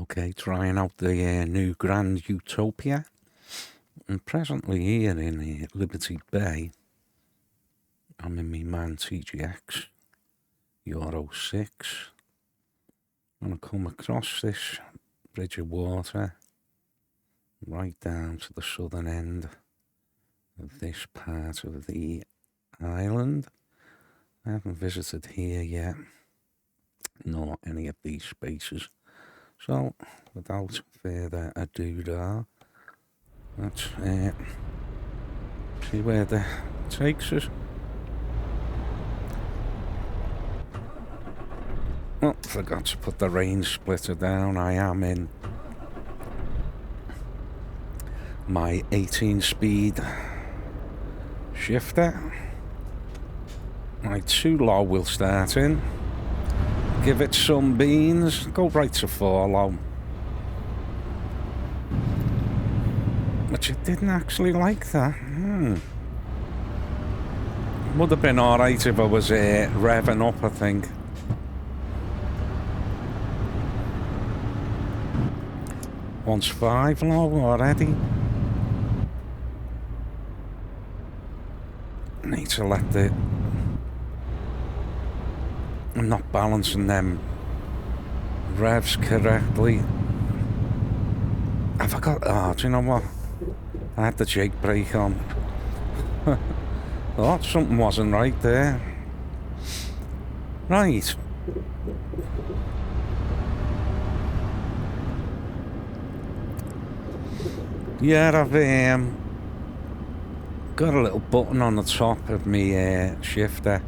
Okay, trying out the new Grand Utopia. And presently here in Liberty Bay, I'm in my Man TGX Euro 6. I'm going to come across this bridge of water right down to the southern end of this part of the island. I haven't visited here yet, nor any of these spaces. So, without further ado, let's see where that takes us. Oh, forgot to put the range splitter down. I am in my 18-speed shifter. My too low will start in. Give it some beans. Go right to 4 low. But you didn't actually like that. Would have been alright if I was revving up, I think. Once 5 low already. Need to let the... I'm not balancing them revs correctly. I forgot. Oh, do you know what? I had the jake brake on. Thought something wasn't right there. Right. Yeah, I've got a little button on the top of my shifter.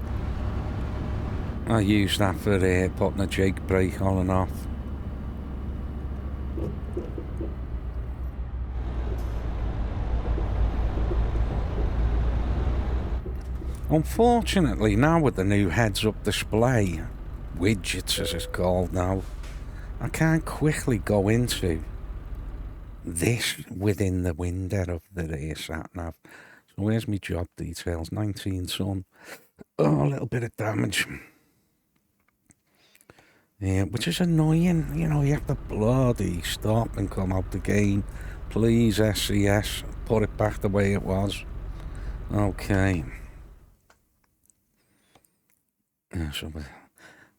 I use that for putting the jake brake on and off. Unfortunately, now with the new heads-up display, widgets as it's called now, I can't quickly go into this within the window of the sat-nav. So where's my job details? 19 ton. Oh, a little bit of damage. Yeah, which is annoying. You know, you have to bloody stop and come out the game. Please, SCS, put it back the way it was. Okay. So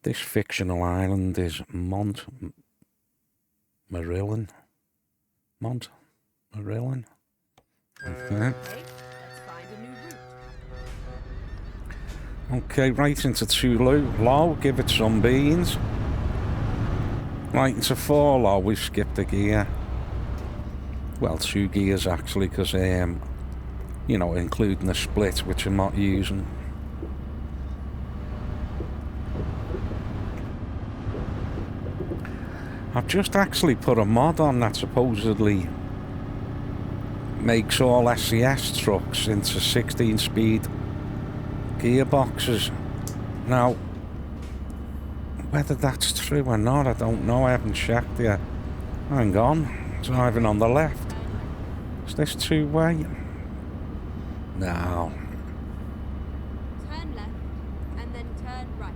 this fictional island is Mont Marilyn. Okay. Okay, right into 2 low, give it some beans. Right into 4 low, we've skipped a gear. Well, 2 gears actually, because, you know, including the split, which I'm not using. I've just actually put a mod on that supposedly makes all SCS trucks into 16-speed gearboxes. Now, whether that's true or not, I don't know. I haven't checked yet. Hang on. Driving on the left. Is this 2-way? No. Turn left and then turn right.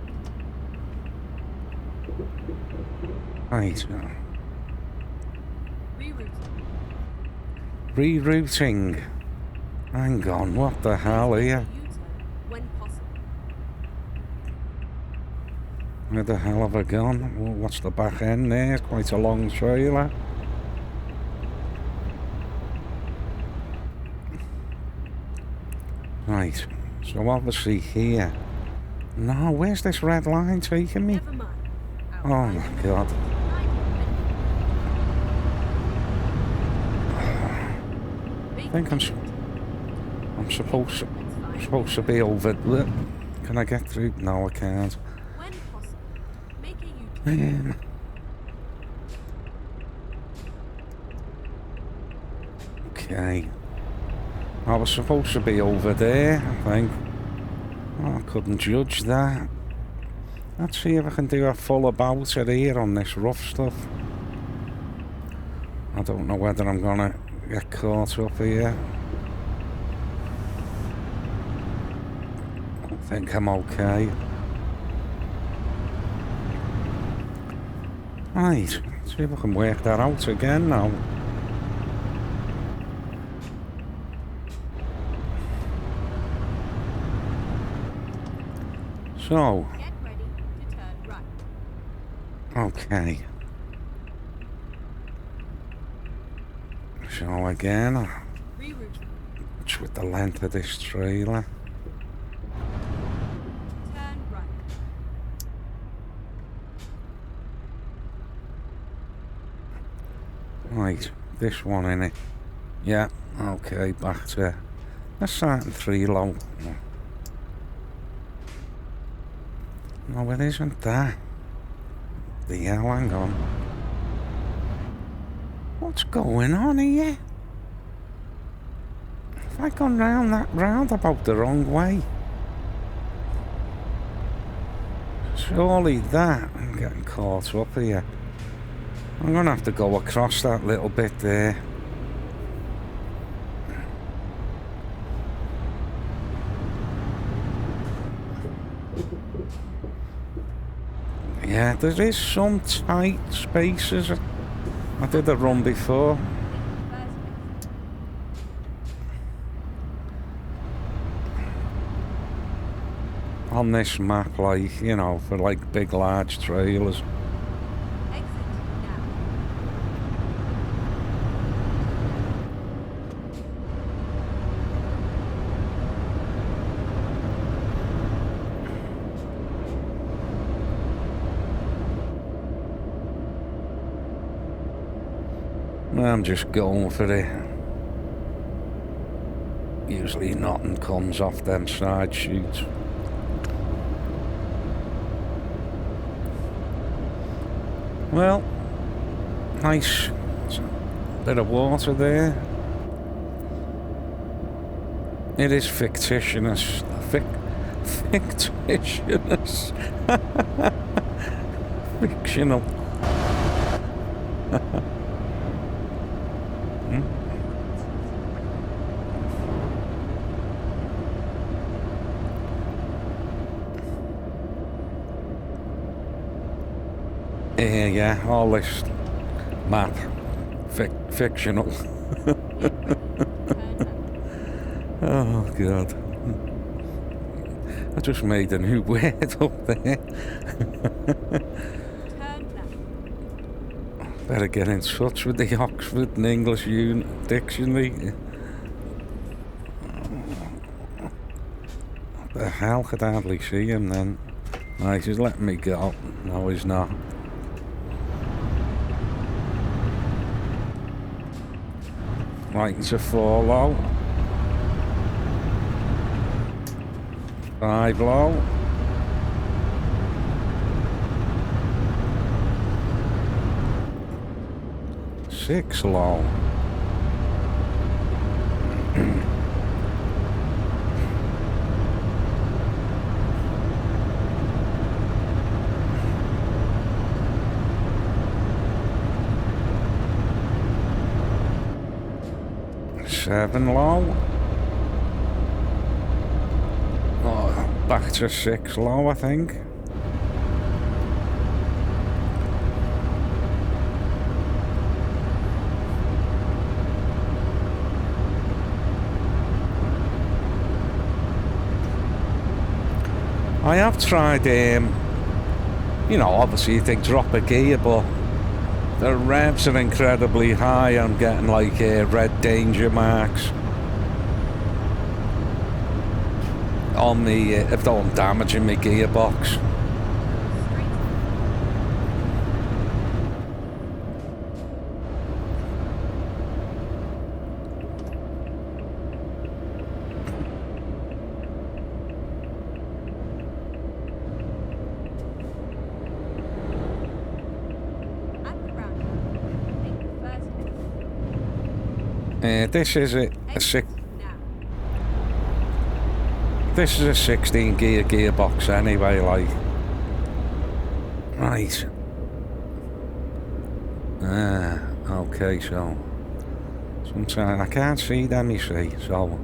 Right. Rerouting. Rerouting. Hang on, what the hell here? When possible. Where the hell have I gone? Well, what's the back end there? Quite a long trailer. Right, so obviously here. No, where's this red line taking me? Never mind. Oh my god. I think I'm supposed to be over. Can I get through? No, I can't. When possible, make a U-turn. Okay. I was supposed to be over there, I think. Oh, I couldn't judge that. Let's see if I can do a full about it here on this rough stuff. I don't know whether I'm gonna get caught up here. I think I'm okay. Right, see if I can work that out again now. So, Get ready to turn right. okay. So again, Reroute. what's with the length of this trailer? Turn right. Right, this one in it. Yeah, okay, back to... That's starting 3 low. No, it isn't that. The hell, hang on. What's going on here? Have I gone round that roundabout the wrong way? Surely that... I'm getting caught up here. I'm gonna have to go across that little bit there. Yeah, there is some tight spaces. I did a run before. On this map, like, you know, for like big, large trailers. Exit now. I'm just going for it. Usually nothing comes off them side shoots. Well, nice bit of water there. It is fictitious. Fictitious. Fictional. Yeah, all this map, fictional. Oh God! I just made a new word up there. Turn left. Better get in touch with the Oxford and English Dictionary. The hell, could hardly see him then. Right, he's letting me go. No, he's not. Right, it's a 4 low. 5 low. 6 low. Seven low. Oh, back to 6 low, I think. I have tried, you know, obviously you think drop a gear, but the revs are incredibly high. I'm getting like red danger marks on me if though I'm damaging my gearbox. This is this is a 16 gear gearbox anyway, like. Right. Okay, so sometimes I can't see them, you see, so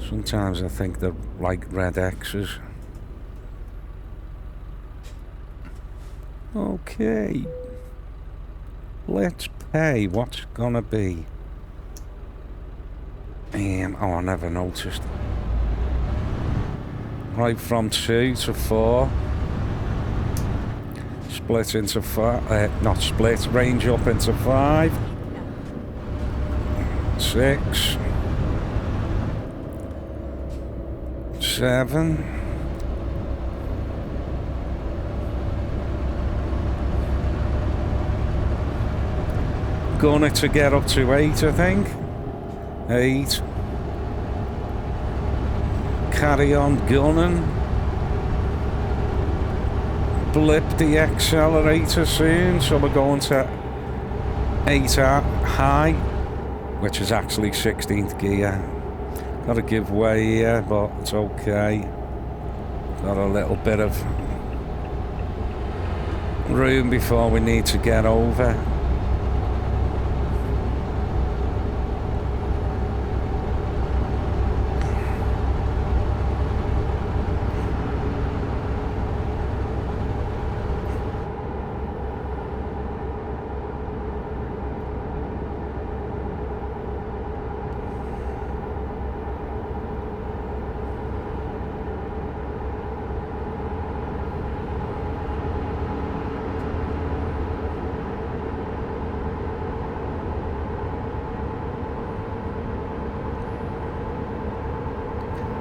sometimes I think they're like red X's. Okay. Let's pay. What's gonna be? Oh, I never noticed. Right from 2 to 4. Split into 5. Not split. Range up into 5. 6. 7. Gunner to get up to 8, I think. 8. Carry on gunning. Blip the accelerator soon, so we're going to 8 high, which is actually 16th gear. Got to give way here, but it's okay. Got a little bit of room before we need to get over.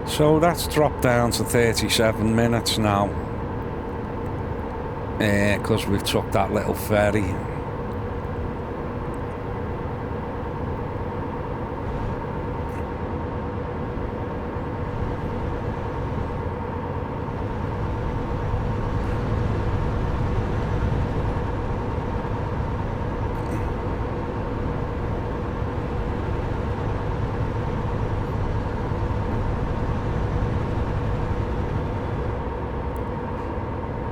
So that's dropped down to 37 minutes now, because we've took that little ferry.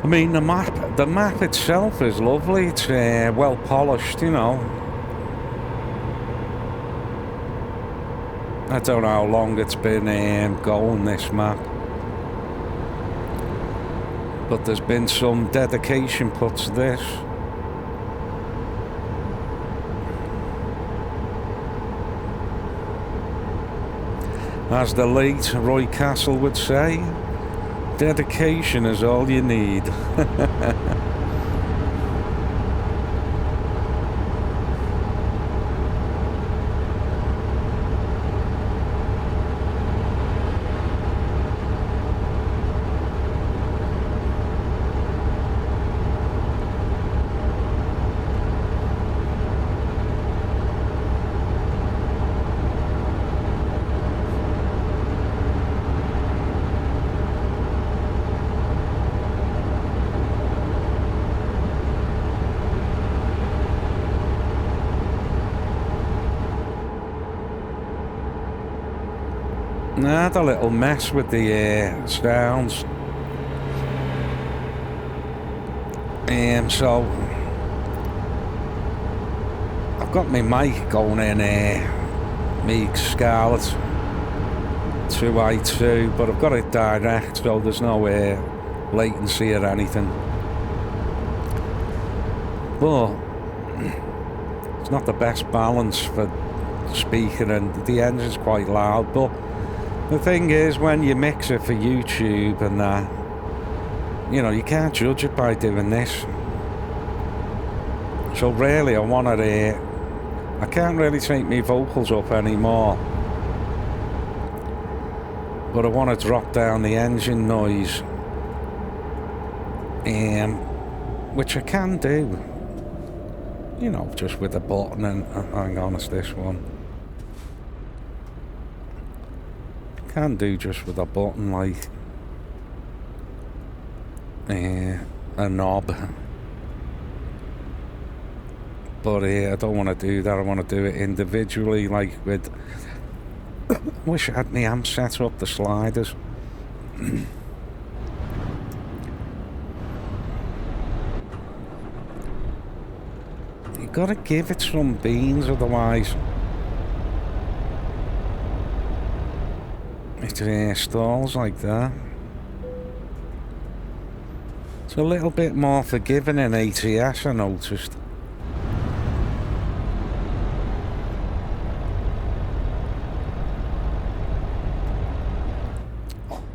I mean, the map itself is lovely. It's well polished, you know. I don't know how long it's been going, this map, but there's been some dedication put to this. As the late Roy Castle would say, dedication is all you need. I had a little mess with the sounds, so I've got my mic going in me Scarlett 2i2, but I've got it direct, so there's no latency or anything. But it's not the best balance for speaker, and the engine's quite loud. But the thing is, when you mix it for YouTube and that, you know, you can't judge it by doing this. So really, I want to, I can't really take my vocals up anymore, but I want to drop down the engine noise, which I can do, you know, just with a button. And hang on, it's this one. Can do just with a button, like a knob. But I don't want to do that. I want to do it individually, like with wish I had my amp set up the sliders. You gotta give it some beans, otherwise it stalls like that. It's a little bit more forgiving in ATS, I noticed.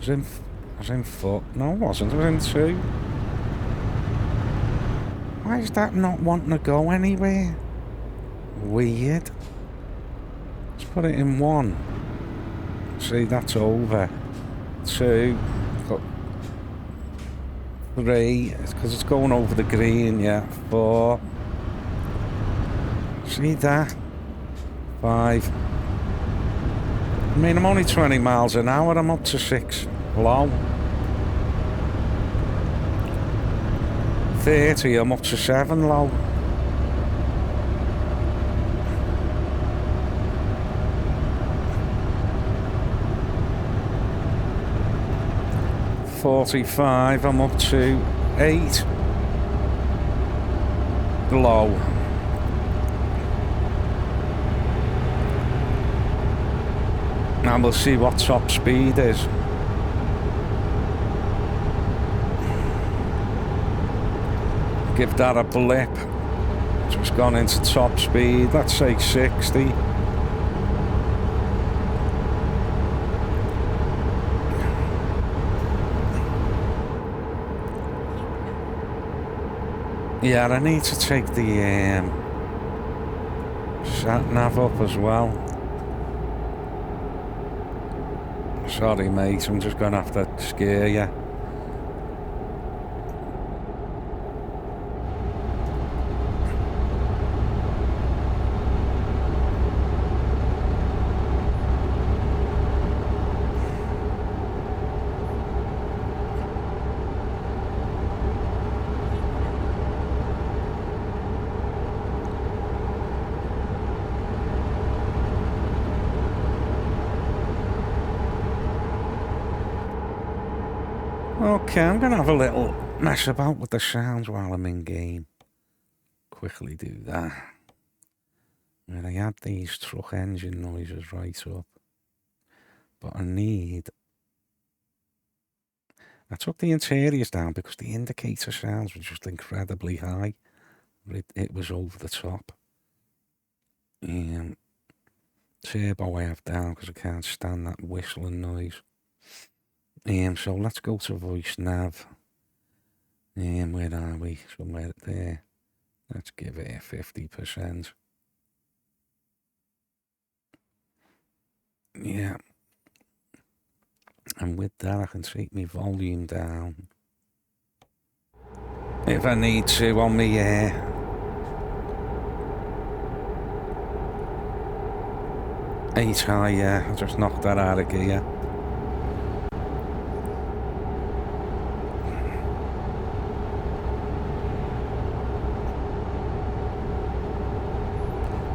I was in 4. No, I wasn't. I was in 2. Why is that not wanting to go anywhere? Weird. Let's put it in 1. See, that's over. 2. 3. It's because it's going over the green, yeah. 4. See that? 5. I mean, I'm only 20 miles an hour. I'm up to 6. Low. 30, I'm up to 7 low. .45, I'm up to 8 low. And we'll see what top speed is. Give that a blip. Just gone into top speed. Let's say 60. Yeah, I need to take the sat nav up as well. Sorry, mate. I'm just gonna have to scare you. Okay, I'm going to have a little mess about with the sounds while I'm in game. Quickly do that. And I had these truck engine noises right up. But I took the interiors down because the indicator sounds were just incredibly high. It was over the top. Turbo I have down because I can't stand that whistling noise. So let's go to voice nav. Where are we? Somewhere there. Let's give it a 50%. Yeah. And with that I can take my volume down. If I need to on me air. Eight high, yeah. I'll just knock that out of gear.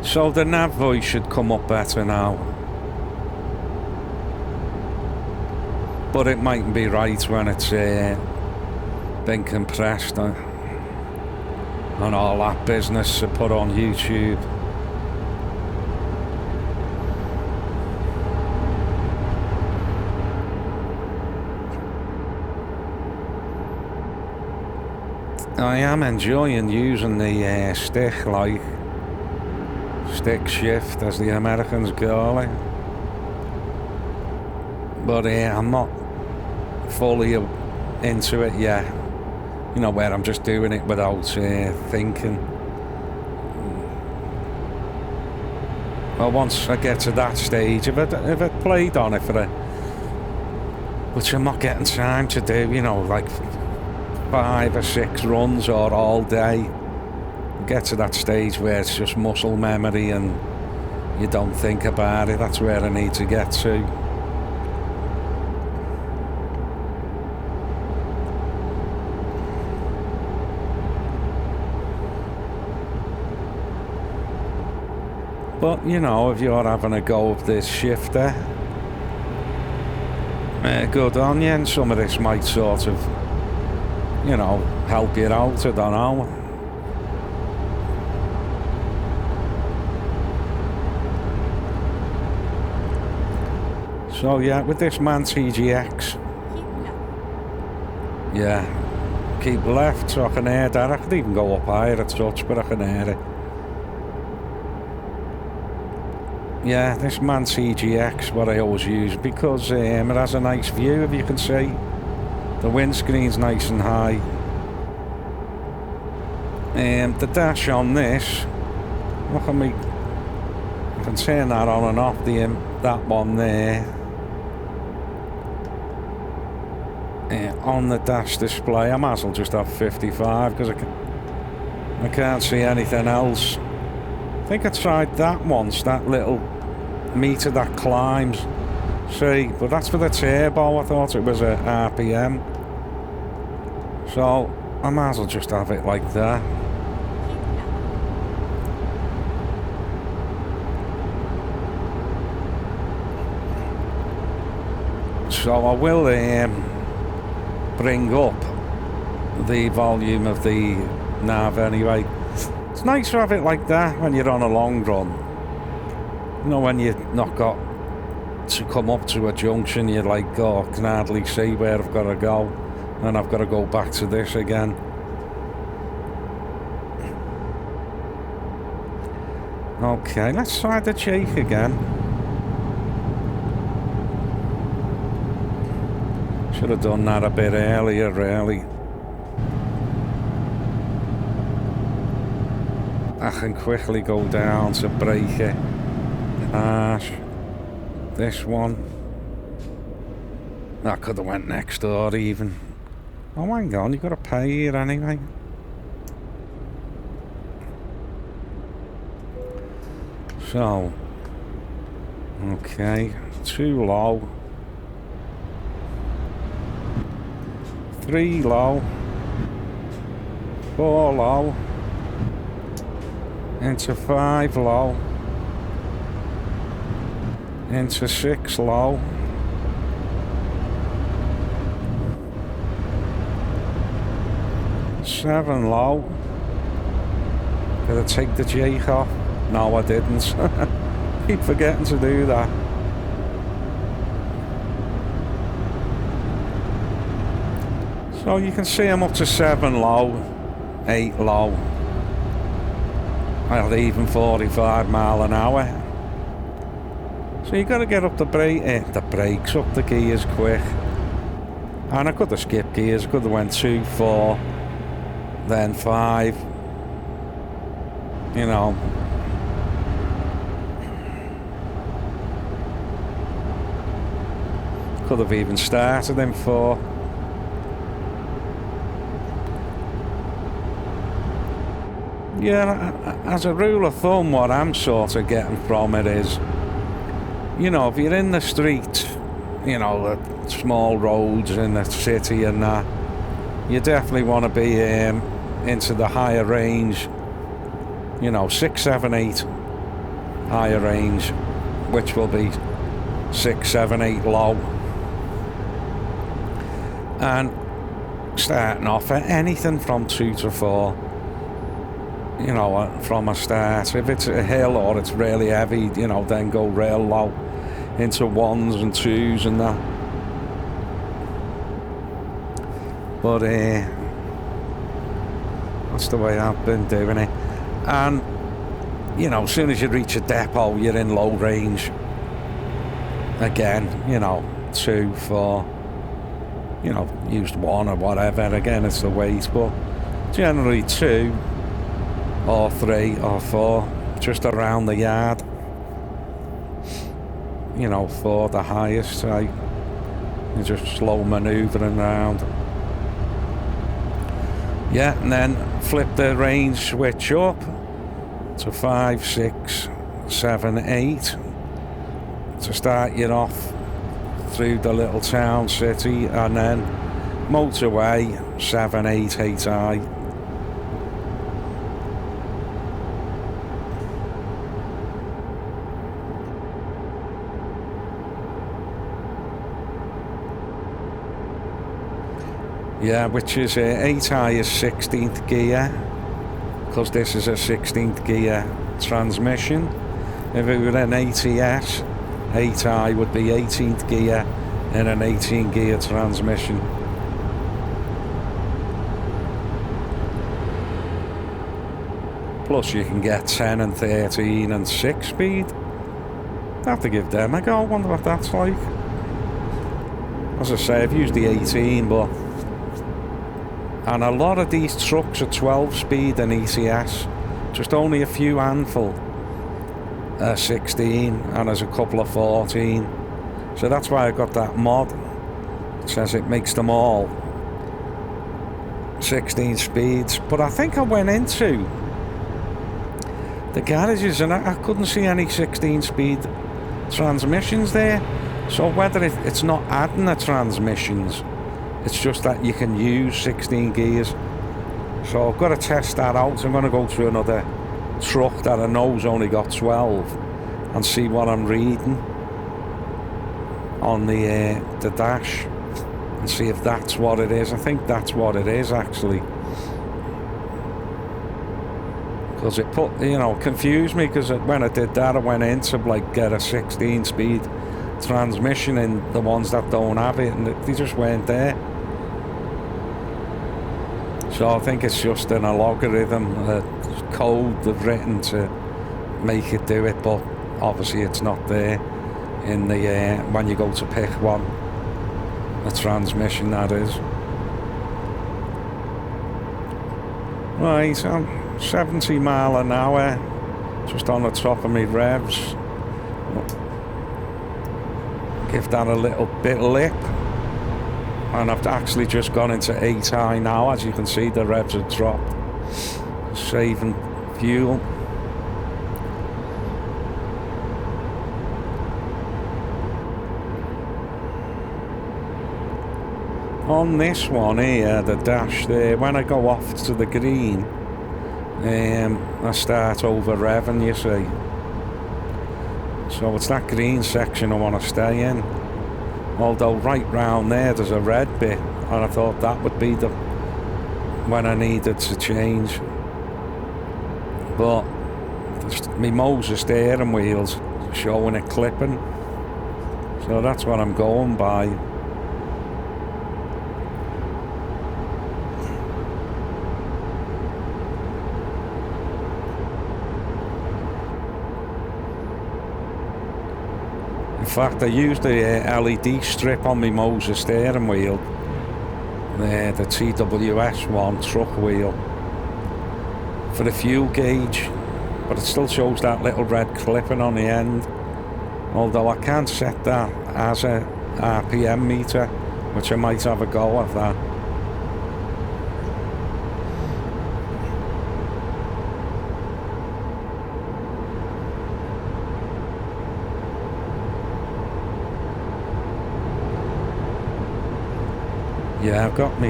So the nav voice should come up better now. But it mightn't be right when it's been compressed and all that business to put on YouTube. I am enjoying using the stick shift, as the Americans call it. But I'm not fully into it yet. You know, where I'm just doing it without thinking. Well, once I get to that stage, if I played on it which I'm not getting time to do, you know, like 5 or 6 runs or all day. Get to that stage where it's just muscle memory and you don't think about it. That's where I need to get to. But you know, if you're having a go of this shifter, good on you, and some of this might sort of, you know, help you out, I don't know. So yeah, with this man TGX, yeah, keep left so I can hear that. I could even go up higher a touch, but I can hear it. Yeah, this Man CGX, what I always use, because it has a nice view, if you can see. The windscreen's nice and high. The dash on this, look at me. I can turn that on and off, that one there. On the dash display, I might as well just have 55 because I can't see anything else. I think I tried that once, that little meter that climbs. See, but that's for the turbo. I thought it was a RPM. So I might as well just have it like that. So I will bring up the volume of the nav anyway. It's nice to have it like that when you're on a long run. You know, when you've not got to come up to a junction, you're like, oh, I can hardly see where I've got to go. And I've got to go back to this again. Okay, let's try the cheek again. Should have done that a bit earlier, really. I can quickly go down to break it. Harsh. This one. I could have went next door even. Oh, hang on, you've got to pay here anyway. So. Okay, too low. 3 low, 4 low, into 5 low, into 6 low, seven low. Did I take the Jake off? No, I didn't. Keep forgetting to do that. So you can see I'm up to 7 low, 8 low. I'll even 45 mile an hour. So you got to get up the brakes, up the gears quick. And I could have skipped gears. I could have went 2, 4, then 5. You know. Could have even started in 4. Yeah, as a rule of thumb, what I'm sort of getting from it is, you know, if you're in the street, you know, the small roads in the city and that, you definitely want to be into the higher range, you know, 6, 7, 8 higher range, which will be 6, 7, 8 low. And starting off at anything from 2 to 4. You know, from a start. If it's a hill or it's really heavy, you know, then go real low into 1s and 2s and that. But that's the way I've been doing it. And, you know, as soon as you reach a depot, you're in low range. Again, you know, 2, 4, you know, used 1 or whatever. Again, it's the weight, but generally 2. Or 3 or 4, just around the yard. You know, 4 the highest, right? You're just slow manoeuvring around. Yeah, and then flip the range switch up to 5, 6, 7, 8 to start you off through the little town city, and then motorway 7, 8, 8i. Yeah, which is 8i is 16th gear, because this is a 16th gear transmission. If it were an ATS, 8i would be 18th gear in an 18 gear transmission. Plus you can get 10 and 13 and 6 speed. Have to give them a go, wonder what that's like. As I say, I've used the 18, but... And a lot of these trucks are 12 speed and ECS. Just only a few handful 16, and there's a couple of 14. So that's why I got that mod. It says it makes them all 16 speeds. But I think I went into the garages and I couldn't see any 16 speed transmissions there. So whether it's not adding the transmissions, it's just that you can use 16 gears. So I've got to test that out. I'm going to go through another truck that I know's only got 12 and see what I'm reading on the dash and see if that's what it is. I think that's what it is actually, because it confused me, because when I did that I went in to like get a 16 speed transmission in the ones that don't have it, and they just weren't there. So I think it's just an algorithm code they've written to make it do it, but obviously it's not there in the when you go to pick one, the transmission that is. Right, I'm 70 mile an hour, just on the top of my revs. Give that a little bit lip, and I've actually just gone into 8 high now. As you can see, the revs have dropped, saving fuel. On this one here, the dash there, when I go off to the green, I start over revving, you see. So it's that green section I want to stay in. Although right round there's a red bit, and I thought that would be the when I needed to change. But my Moser steering wheel's showing it clipping, so that's what I'm going by. In fact, I used the LED strip on my Moser steering wheel, the TWS one truck wheel, for the fuel gauge, but it still shows that little red clipping on the end. Although I can't set that as a RPM meter, which I might have a go at that. Yeah, I've got my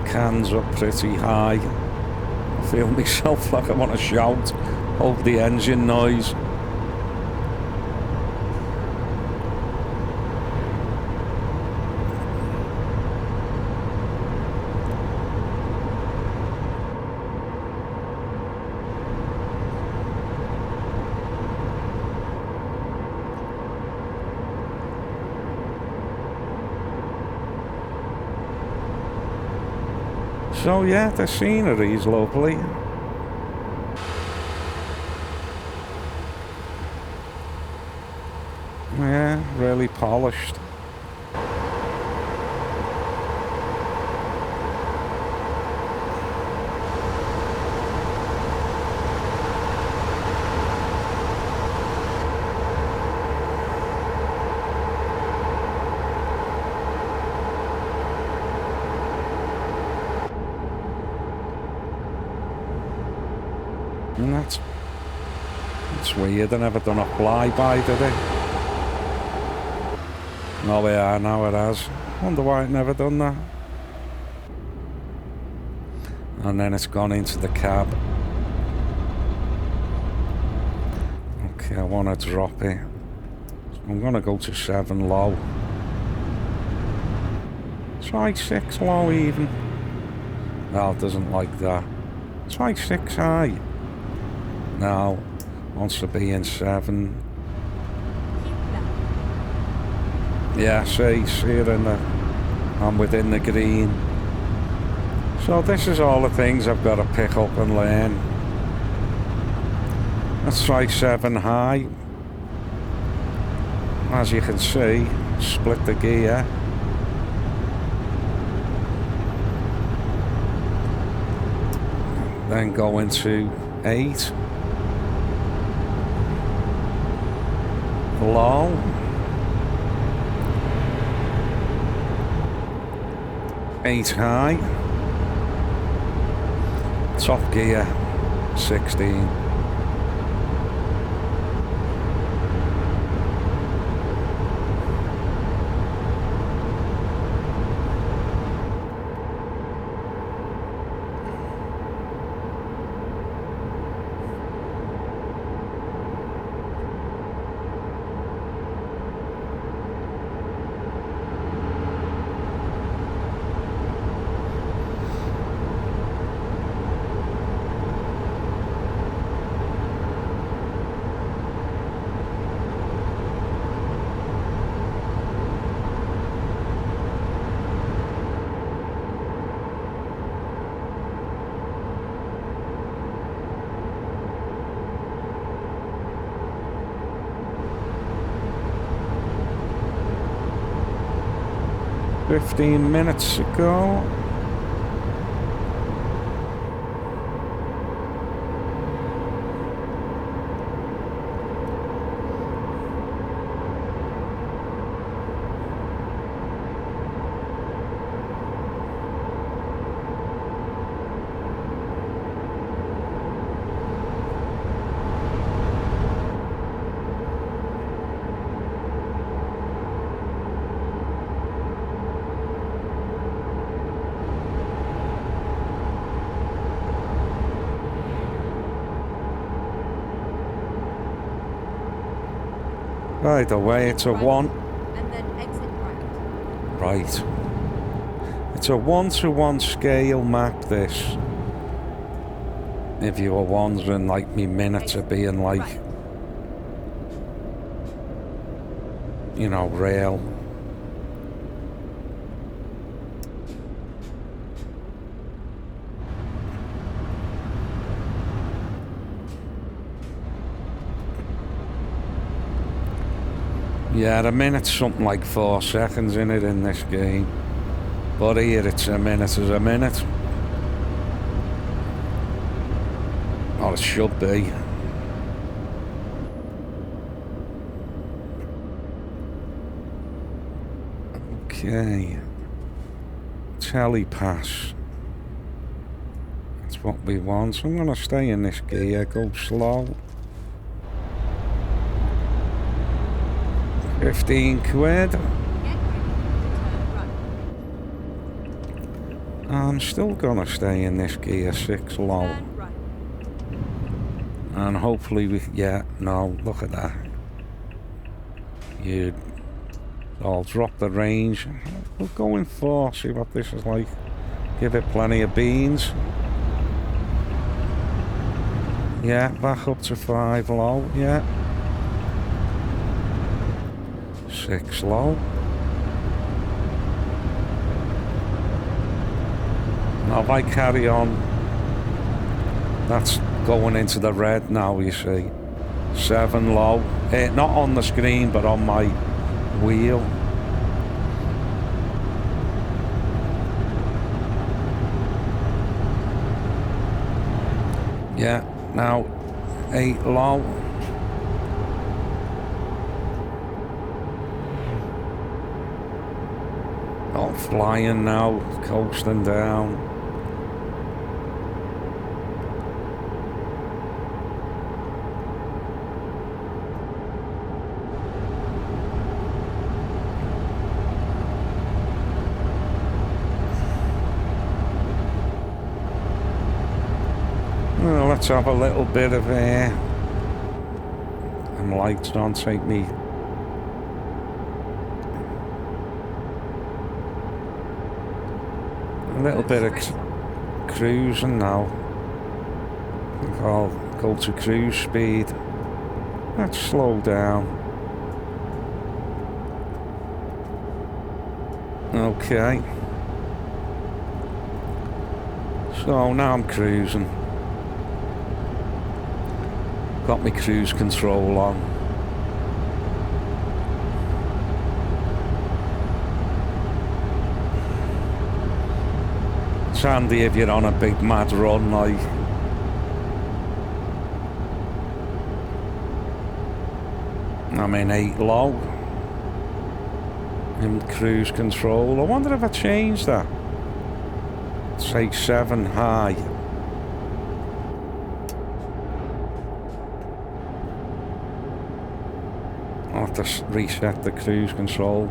cans up pretty high. I feel myself like I want to shout over the engine noise. So yeah, the scenery's lovely. Yeah, really polished. And that's weird, I never done a flyby, did it? Oh yeah, now it has. Wonder why it never done that. And then it's gone into the cab. Okay, I want to drop it. I'm going to go to 7 low. Try 6 low even. No, it doesn't like that. Try 6 high. Now, wants to be in 7. Yeah, see it in the... I'm within the green. So this is all the things I've got to pick up and learn. Let's try 7 high. As you can see, split the gear. Then go into 8. Low. 8 high. Top gear 16. Minutes ago. By the way, it's a Right. one. And then exit right. Right. It's a 1-to-1 scale map, this. If you were wondering, like, me minutes are being like, Right. you know, real. Yeah, a minute's something like 4 seconds in it in this game. But here it's a minute is a minute. Or it should be. Okay. Telepass. That's what we want. So I'm going to stay in this gear, go slow. 15 quid. Get ready to turn right. I'm still gonna stay in this gear 6 low. Turn right. And hopefully we, yeah, no, look at that. I'll drop the range. We'll go in 4, see what this is like. Give it plenty of beans. Yeah, back up to 5 low, yeah. 6 low. Now if I carry on, that's going into the red now, you see. 7 low. Not on the screen, but on my wheel. Yeah, now 8 low. Oh, flying now, coasting down. Well, let's have a little bit of air. And lights don't take me. A little bit of cruising now. I think I'll go to cruise speed. Let's slow down. Okay. So now I'm cruising. Got my cruise control on. It's handy if you're on a big mad run, like. I'm in 8 low in cruise control. I wonder if I changed that. Say 7 high. I'll have to reset the cruise control.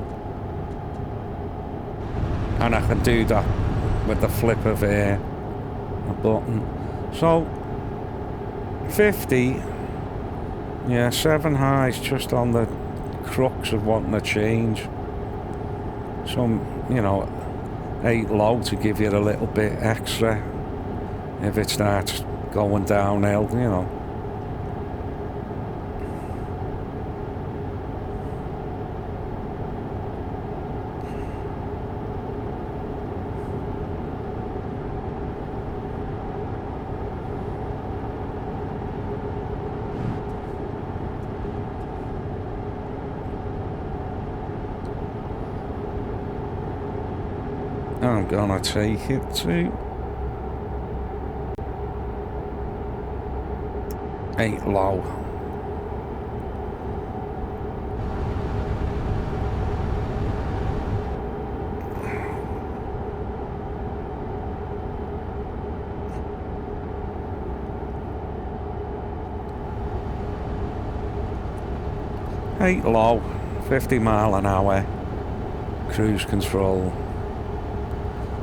And I can do that with the flip of a button. So 50. Yeah, 7 highs just on the crux of wanting to change. Some, 8 low to give you a little bit extra if it starts going downhill, I'm gonna take it to 8 low. Eight low, 50 mile an hour, cruise control.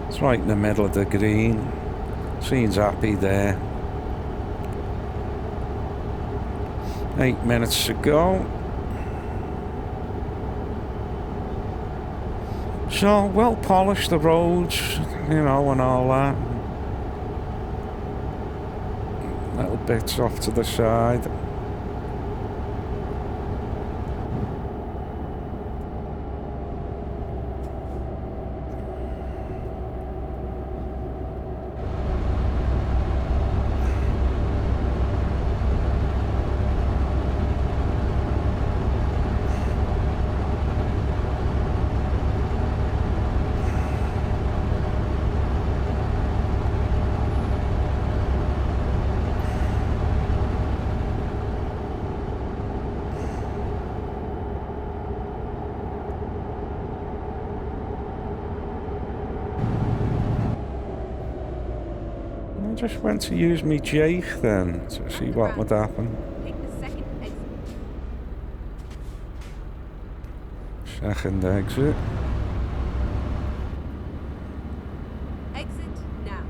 It's right in the middle of the green. Seems happy there. 8 minutes to go. So, well polished the roads, and all that. Little bits off to the side. I just went to use me Jake then to see what would happen. Take the second exit. Second exit. Exit now.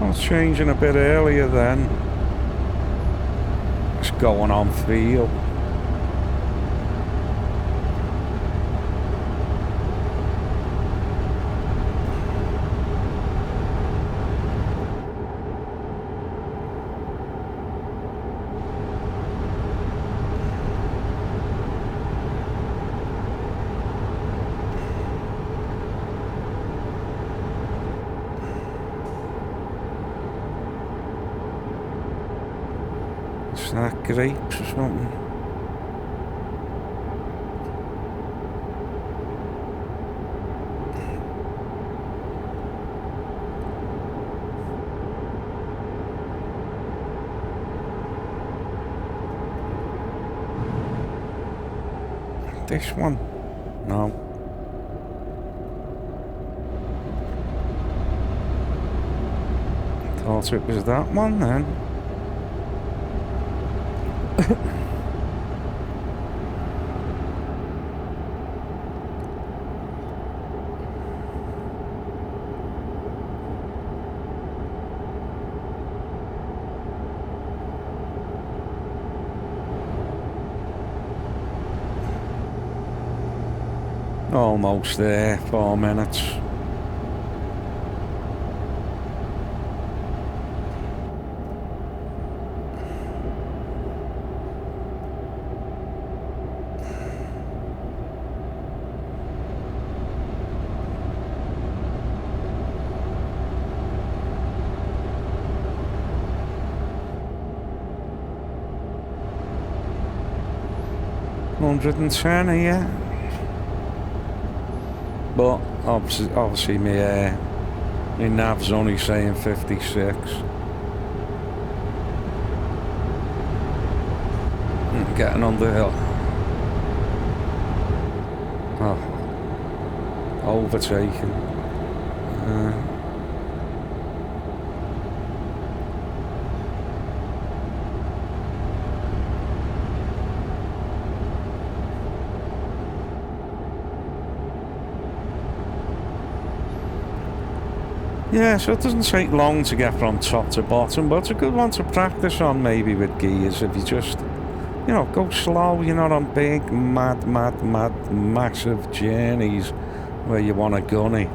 I was changing a bit earlier then. It's going on feel. Is that grapes or something? This one? No. Thought it was that one then. Almost there, 4 minutes. $110 here. But obviously my nav's only saying 56. Getting on the hill. Oh, overtaken. Yeah, so it doesn't take long to get from top to bottom, but it's a good one to practice on maybe with gears if you just, you know, go slow. You're not on big, mad, massive journeys where you want a gunny.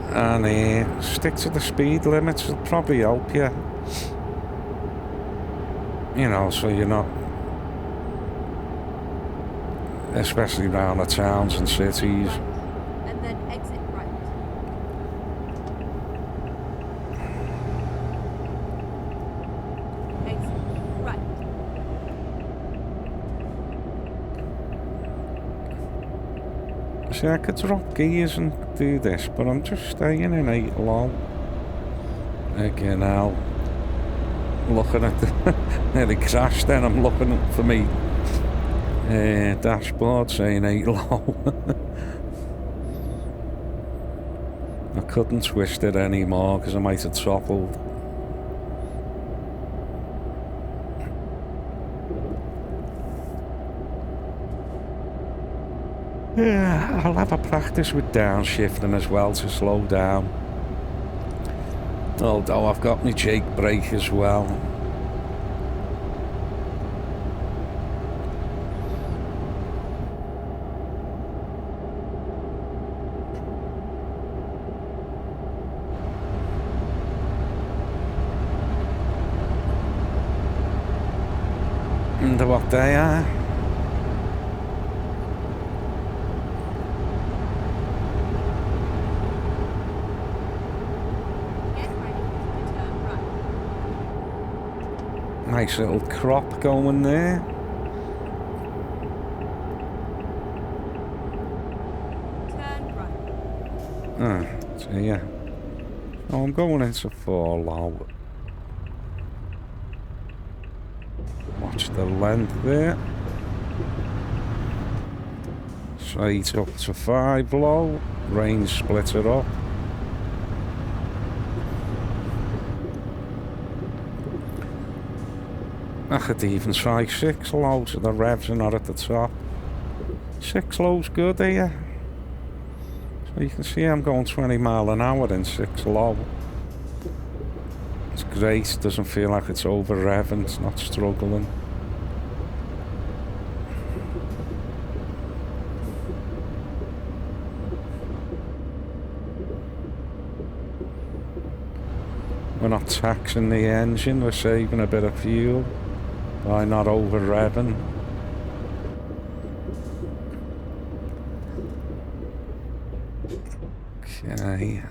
And stick to the speed limits, it'll probably help you. You know, so you're not, especially around the towns and cities. And then exit right. Exit right. See, I could drop gears and do this, but I'm just staying in 8 low. Again, now looking at the nearly crashed. Then I'm looking for me dashboard saying 8 low. I couldn't twist it anymore because I might have toppled. Yeah, I'll have a practice with downshifting as well to slow down. Although I've got my Jake brake as well. Wonder what they are. Nice little crop going there. Turn right. So yeah. Oh, I'm going into 4 low. Watch the length there. Straight up to 5 low. Range split it up. I could even try 6 low so the revs are not at the top. 6 low's good here. So you can see I'm going 20 mile an hour in 6 low. It's great, it doesn't feel like it's over revving, it's not struggling. We're not taxing the engine, we're saving a bit of fuel by not over revving. Okay.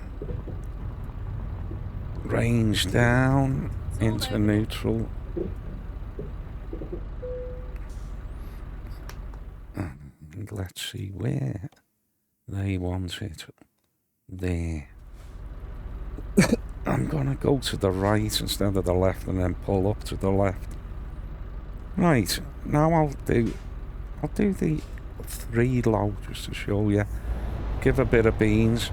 Range down into neutral. And let's see where they want it. There. I'm gonna go to the right instead of the left and then pull up to the left. Right, now I'll do the 3 low just to show you. Give a bit of beans.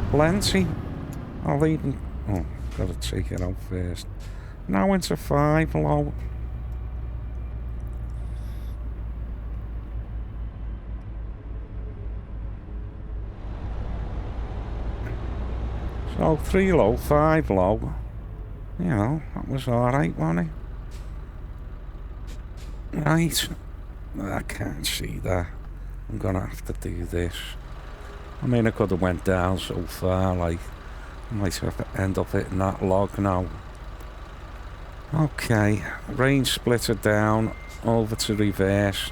Plenty. I'll even... Oh, gotta take it out first. Now into 5 low. So 3 low, 5 low. You know, that was alright, wasn't it? Right. I can't see that. I'm gonna have to do this. I mean, I could have went down so far, like, I might have to end up hitting that log now. Okay, range splitter down, over to reverse.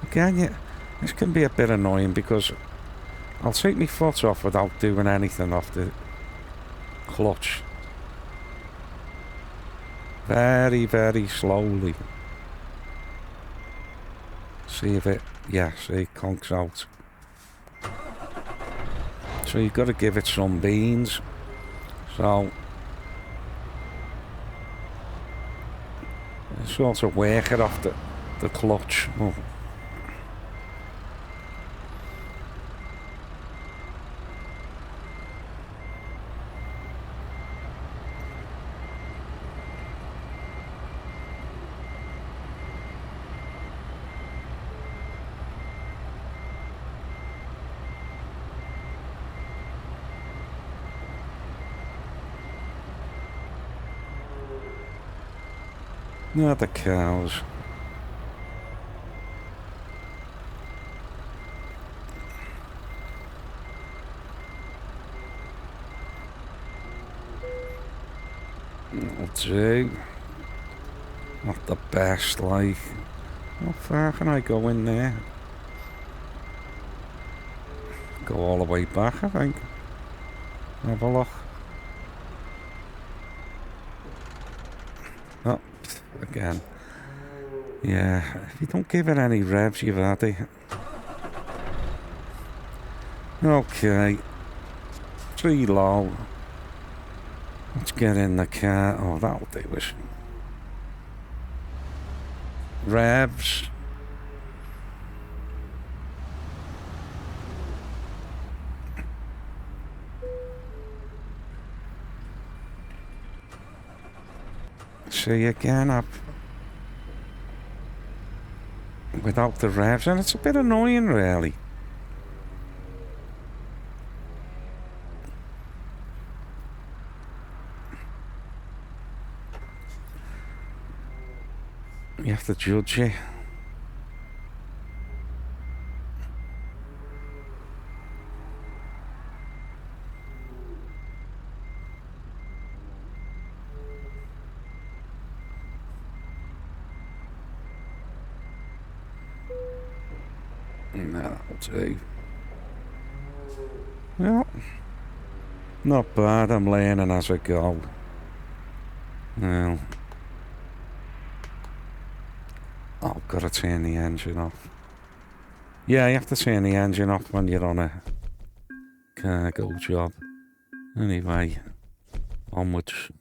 Again, yeah, this can be a bit annoying because I'll take my foot off without doing anything off the clutch. Very, very slowly. See if it, yeah, see it conks out. So you've got to give it some beans. So, sort of work it off the clutch. Oh. Not the cows. That'll do. Not the best, like. How far can I go in there? Go all the way back, I think. Have a look. Oh, again. Yeah, if you don't give it any revs, you've had it. Okay. 3 low. Let's get in the car. Oh, that'll do it. Revs. See again up without the revs, and it's a bit annoying, really. You have to judge it. That'll do. Well, not bad. I'm learning as I go. Well, I've got to turn the engine off. Yeah, you have to turn the engine off when you're on a cargo job. Anyway, onwards.